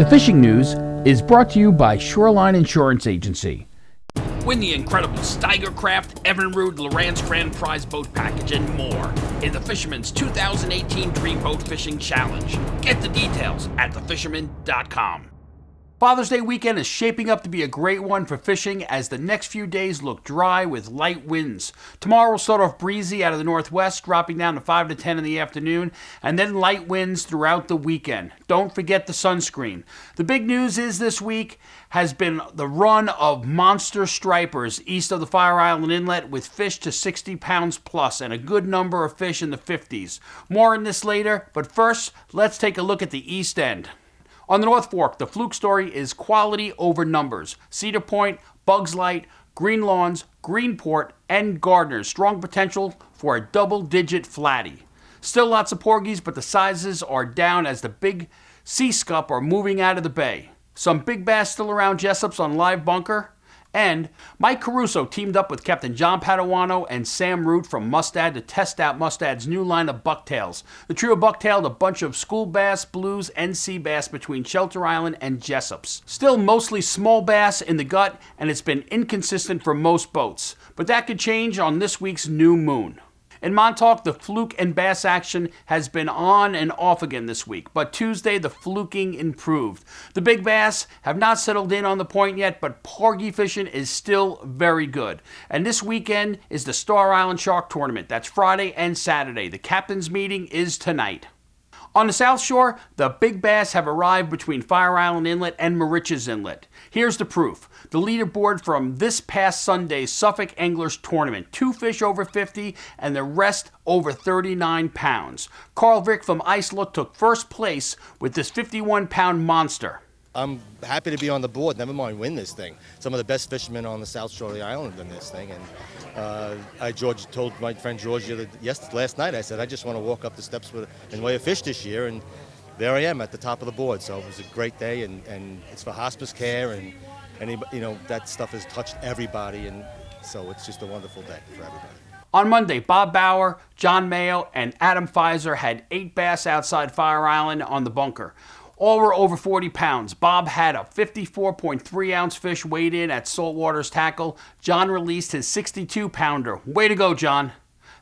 The fishing news is brought to you by Shoreline Insurance Agency. Win the incredible Steigercraft, Evinrude, Lowrance Grand Prize Boat Package, and more in the Fisherman's 2018 Dream Boat Fishing Challenge. Get the details at thefisherman.com. Father's Day weekend is shaping up to be a great one for fishing as the next few days look dry with light winds. Tomorrow will start off breezy out of the northwest, dropping down to 5 to 10 in the afternoon, and then light winds throughout the weekend. Don't forget the sunscreen. The big news is this week has been the run of monster stripers east of the Fire Island Inlet with fish to 60 pounds plus and a good number of fish in the 50s. More on this later, but first, let's take a look at the east end. On the North Fork, the fluke story is quality over numbers. Cedar Point, Bugs Light, Green Lawns, Greenport, and Gardner's strong potential for a double-digit flatty. Still lots of porgies, but the sizes are down as the big sea scup are moving out of the bay. Some big bass still around Jessup's on Live Bunker. And Mike Caruso teamed up with Captain John Paduano and Sam Root from Mustad to test out Mustad's new line of bucktails. The trio bucktailed a bunch of school bass, blues, and sea bass between Shelter Island and Jessup's. Still mostly small bass in the gut, and it's been inconsistent for most boats. But that could change on this week's new moon. In Montauk, the fluke and bass action has been on and off again this week, but Tuesday the fluking improved. The big bass have not settled in on the point yet, but porgy fishing is still very good. And this weekend is the Star Island Shark Tournament. That's Friday and Saturday. The captain's meeting is tonight. On the South Shore, the big bass have arrived between Fire Island Inlet and Moriches Inlet. Here's the proof. The leaderboard from this past Sunday's Suffolk Anglers Tournament. 2 fish over 50 and the rest over 39 pounds. Carl Vick from Islip took first place with this 51-pound monster. I'm happy to be on the board, never mind win this thing. Some of the best fishermen on the South Shore of the island in this thing. And George told my friend George last night, I said, I just want to walk up the steps and weigh a fish this year. And there I am at the top of the board. So it was a great day, and it's for hospice care, and that stuff has touched everybody. And so it's just a wonderful day for everybody. On Monday, Bob Bauer, John Mayo, and Adam Pfizer had 8 bass outside Fire Island on the bunker. All were over 40 pounds. Bob had a 54.3-ounce fish weighed in at Saltwater's tackle. John released his 62-pounder. Way to go, John.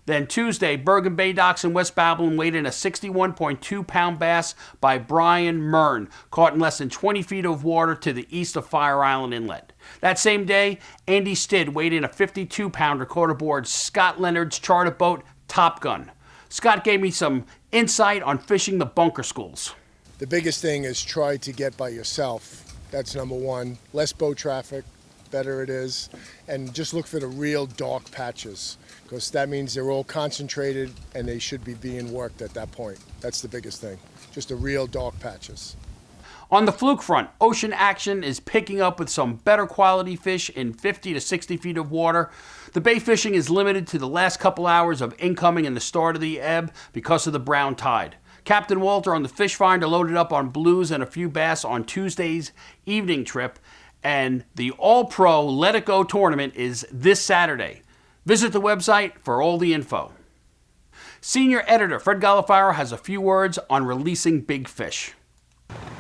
Then Tuesday, Bergen Bay Docks in West Babylon weighed in a 61.2-pound bass by Brian Mern, caught in less than 20 feet of water to the east of Fire Island Inlet. That same day, Andy Stidd weighed in a 52-pounder caught aboard Scott Leonard's charter boat, Top Gun. Scott gave me some insight on fishing the bunker schools. The biggest thing is try to get by yourself. That's number one. Less boat traffic, better it is. And just look for the real dark patches, because that means they're all concentrated and they should be being worked at that point. That's the biggest thing. Just the real dark patches. On the fluke front, ocean action is picking up with some better quality fish in 50 to 60 feet of water. The bay fishing is limited to the last couple hours of incoming and the start of the ebb because of the brown tide. Captain Walter on the Fish Finder loaded up on blues and a few bass on Tuesday's evening trip, and the All-Pro Let It Go tournament is this Saturday. Visit the website for all the info. Senior editor Fred Golofaro has a few words on releasing big fish.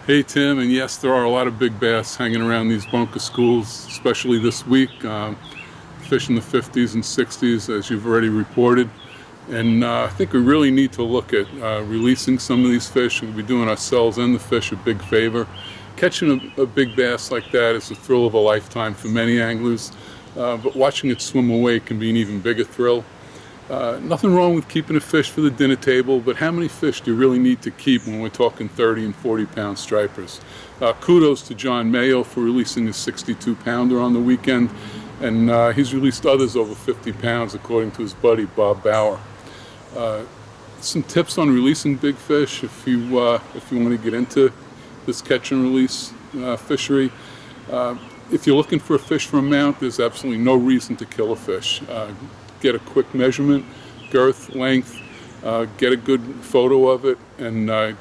Hey Tim, and yes, there are a lot of big bass hanging around these bunker schools, especially this week. Fish in the 50s and 60s, as you've already reported. And I think we really need to look at releasing some of these fish. We'll be doing ourselves and the fish a big favor. Catching a big bass like that is the thrill of a lifetime for many anglers, but watching it swim away can be an even bigger thrill. Nothing wrong with keeping a fish for the dinner table, but how many fish do you really need to keep when we're talking 30 and 40-pound stripers? Kudos to John Mayo for releasing his 62-pounder on the weekend, and he's released others over 50 pounds, according to his buddy Bob Bauer. Some tips on releasing big fish if you want to get into this catch and release fishery. If you're looking for a fish for a mount, there's absolutely no reason to kill a fish. Get a quick measurement, girth, length, get a good photo of it, and a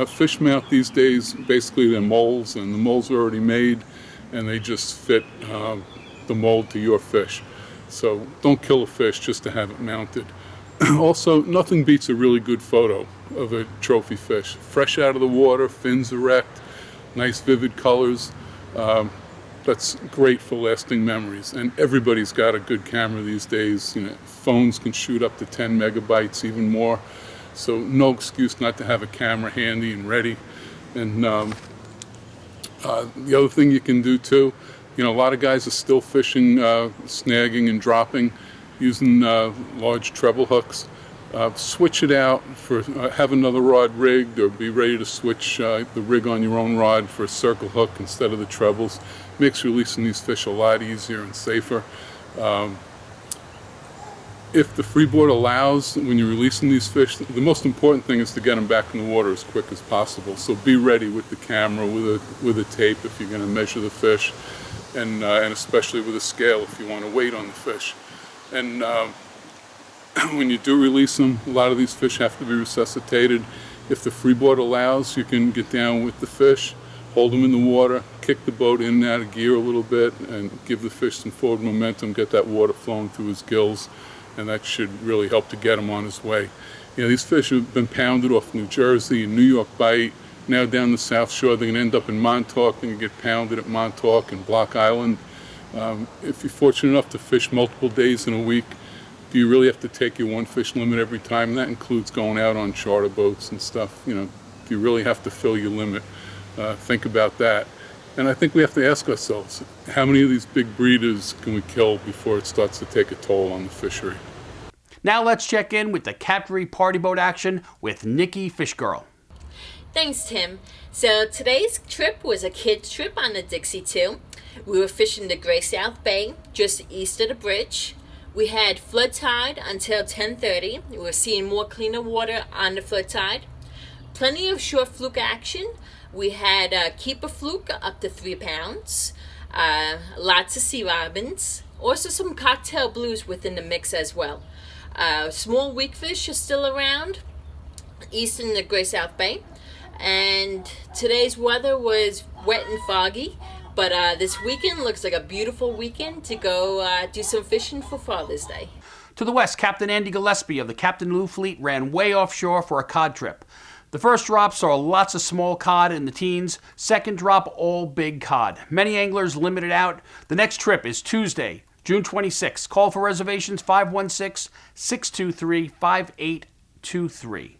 fish mount these days, basically they're molds, and the molds are already made, and they just fit the mold to your fish. So don't kill a fish just to have it mounted. Also, nothing beats a really good photo of a trophy fish. Fresh out of the water, fins erect, nice vivid colors. That's great for lasting memories. And everybody's got a good camera these days. Phones can shoot up to 10 megabytes, even more. So no excuse not to have a camera handy and ready. And the other thing you can do too, a lot of guys are still fishing, snagging and dropping using large treble hooks. Switch it out for have another rod rigged, or be ready to switch the rig on your own rod for a circle hook instead of the trebles. Makes releasing these fish a lot easier and safer. If the freeboard allows, when you're releasing these fish, the most important thing is to get them back in the water as quick as possible. So be ready with the camera, with a tape if you're going to measure the fish, and especially with a scale if you want to weight on the fish. And when you do release them, a lot of these fish have to be resuscitated. If the freeboard allows, you can get down with the fish, hold them in the water, kick the boat in and out of gear a little bit, and give the fish some forward momentum, get that water flowing through his gills, and that should really help to get him on his way. These fish have been pounded off New Jersey and New York Bight, now down the South Shore. They're going to end up in Montauk, they're going to get pounded at Montauk and Block Island. If you're fortunate enough to fish multiple days in a week, do you really have to take your one fish limit every time? And that includes going out on charter boats and stuff. Do you really have to fill your limit? Think about that. And I think we have to ask ourselves, how many of these big breeders can we kill before it starts to take a toll on the fishery? Now let's check in with the Captory Party Boat action with Nikki Fish Girl. Thanks, Tim. So today's trip was a kids trip on the Dixie 2. We were fishing the Great South Bay, just east of the bridge. We had flood tide until 10:30. We were seeing more cleaner water on the flood tide. Plenty of short fluke action. We had keeper fluke up to 3 pounds. Lots of sea robins. Also some cocktail blues within the mix as well. Small weak fish are still around east in the Great South Bay. And today's weather was wet and foggy. But this weekend looks like a beautiful weekend to go do some fishing for Father's Day. To the west, Captain Andy Gillespie of the Captain Lou fleet ran way offshore for a cod trip. The first drop saw lots of small cod in the teens. Second drop, all big cod. Many anglers limited out. The next trip is Tuesday, June 26th. Call for reservations 516-623-5823.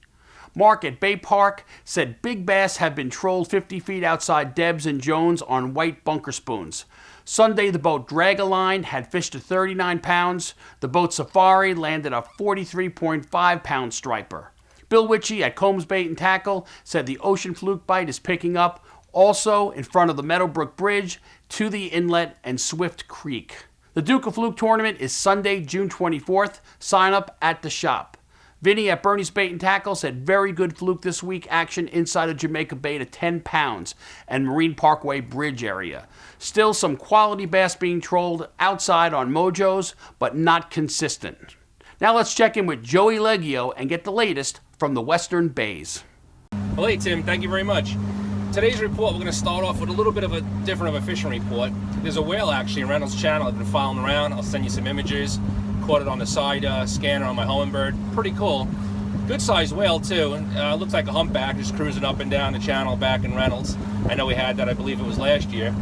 Mark at Bay Park said big bass have been trolled 50 feet outside Debs and Jones on white bunker spoons. Sunday, the boat Drag-A-Line had fished to 39 pounds. The boat Safari landed a 43.5 pound striper. Bill Witchie at Combs Bait and Tackle said the ocean fluke bite is picking up, also in front of the Meadowbrook Bridge to the inlet and Swift Creek. The Duke of Fluke tournament is Sunday, June 24th. Sign up at the shop. Vinny at Bernie's Bait and Tackle said very good fluke this week action inside of Jamaica Bay to 10 pounds and Marine Parkway Bridge area. Still some quality bass being trolled outside on Mojos, but not consistent. Now let's check in with Joey Leggio and get the latest from the Western Bays. Well, hey Tim, thank you very much. Today's report, we're going to start off with a little bit of a different of a fishing report. There's a whale actually in Reynolds Channel. I've been following around. I'll send you some images. Caught it on the side scanner on my Humminbird. Pretty cool. Good sized whale too. Looks like a humpback just cruising up and down the channel back in Reynolds. I know we had that, I believe it was last year.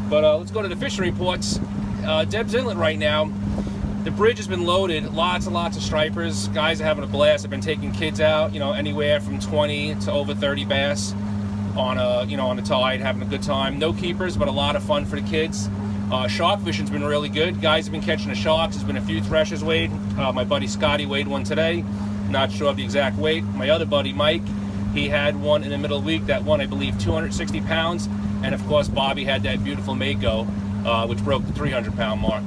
But let's go to the fishing reports. Debs Inlet right now. The bridge has been loaded, lots and lots of stripers. Guys are having a blast. I've been taking kids out, anywhere from 20 to over 30 bass on the tide, having a good time. No keepers, but a lot of fun for the kids. Shark fishing's been really good. Guys have been catching the sharks. There's been a few threshers weighed. My buddy Scotty weighed one today. Not sure of the exact weight. My other buddy Mike, he had one in the middle of the week. That one, I believe, 260 pounds. And of course, Bobby had that beautiful Mako, which broke the 300-pound mark.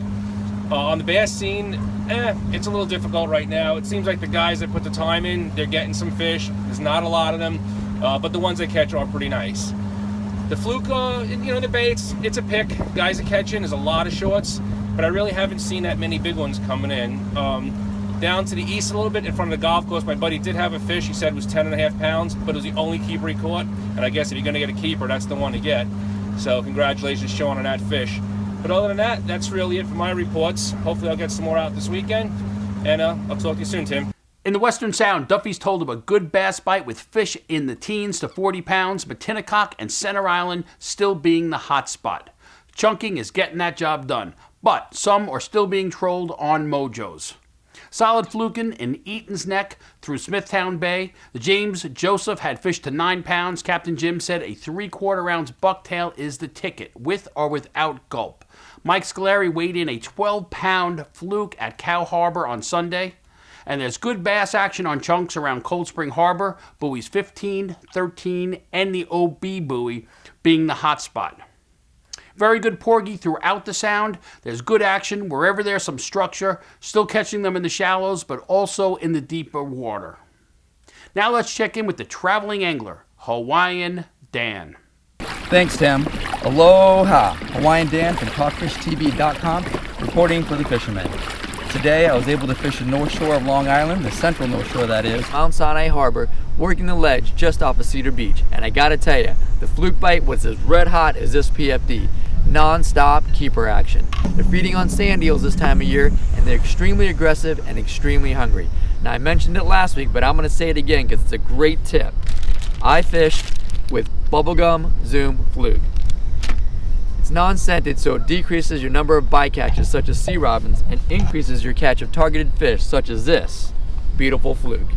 On the bass scene, it's a little difficult right now. It seems like the guys that put the time in, they're getting some fish. There's not a lot of them, but the ones they catch are pretty nice. The fluke, the baits, it's a pick. Guys are catching, there's a lot of shorts, but I really haven't seen that many big ones coming in. Down to the east a little bit, in front of the golf course, my buddy did have a fish. He said it was 10.5 pounds, but it was the only keeper he caught. And I guess if you're going to get a keeper, that's the one to get. So congratulations, Sean, on that fish. But other than that, that's really it for my reports. Hopefully I'll get some more out this weekend. And I'll talk to you soon, Tim. In the Western Sound, Duffy's told of a good bass bite with fish in the teens to 40 pounds, Mattinacock and Center Island still being the hot spot. Chunking is getting that job done, but some are still being trolled on mojos. Solid fluking in Eaton's Neck through Smithtown Bay. The James Joseph had fish to 9 pounds. Captain Jim said a 3/4 ounce bucktail is the ticket, with or without gulp. Mike Scolari weighed in a 12-pound fluke at Cow Harbor on Sunday. And there's good bass action on chunks around Cold Spring Harbor, buoys 15, 13, and the OB buoy being the hot spot. Very good porgy throughout the Sound. There's good action wherever there's some structure, still catching them in the shallows, but also in the deeper water. Now let's check in with the traveling angler, Hawaiian Dan. Thanks, Tim. Aloha! Hawaiian Dan from TalkFishTV.com, reporting for the Fisherman. Today, I was able to fish the north shore of Long Island, the central north shore that is, Mount Sinai Harbor, working the ledge just off of Cedar Beach. And I gotta tell you, the fluke bite was as red hot as this PFD. Non-stop keeper action. They're feeding on sand eels this time of year, and they're extremely aggressive and extremely hungry. Now, I mentioned it last week, but I'm gonna say it again because it's a great tip. I fished with bubblegum zoom fluke. It's non-scented, so it decreases your number of bycatches, such as sea robins, and increases your catch of targeted fish, such as this beautiful fluke.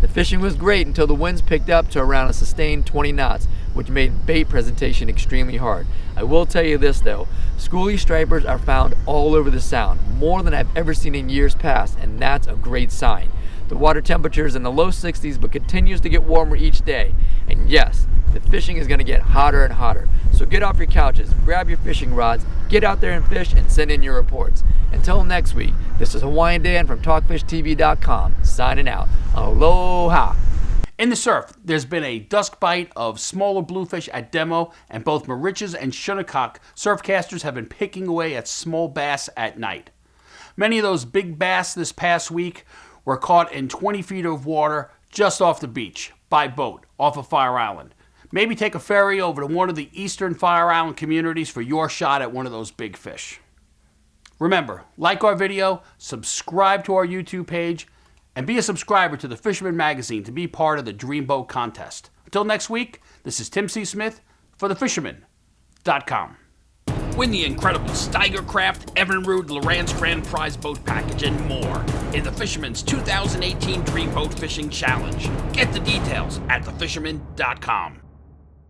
The fishing was great until the winds picked up to around a sustained 20 knots, which made bait presentation extremely hard. I will tell you this though, schoolie stripers are found all over the Sound, more than I've ever seen in years past, and that's a great sign. The water temperature is in the low 60s, but continues to get warmer each day. And yes, the fishing is going to get hotter and hotter. So get off your couches, grab your fishing rods, get out there and fish, and send in your reports. Until next week, this is Hawaiian Dan from TalkFishTV.com, signing out. Aloha! In the surf, there's been a dusk bite of smaller bluefish at Demo, and both Mauritius and Shinnecock surfcasters have been picking away at small bass at night. Many of those big bass this past week were caught in 20 feet of water just off the beach, by boat, off of Fire Island. Maybe take a ferry over to one of the eastern Fire Island communities for your shot at one of those big fish. Remember, like our video, subscribe to our YouTube page, and be a subscriber to the Fisherman magazine to be part of the Dreamboat contest. Until next week, this is Tim C. Smith for thefisherman.com. Win the incredible Steigercraft, Evinrude, Lorenz Grand Prize Boat Package, and more in the Fisherman's 2018 Dream Boat Fishing Challenge. Get the details at thefisherman.com.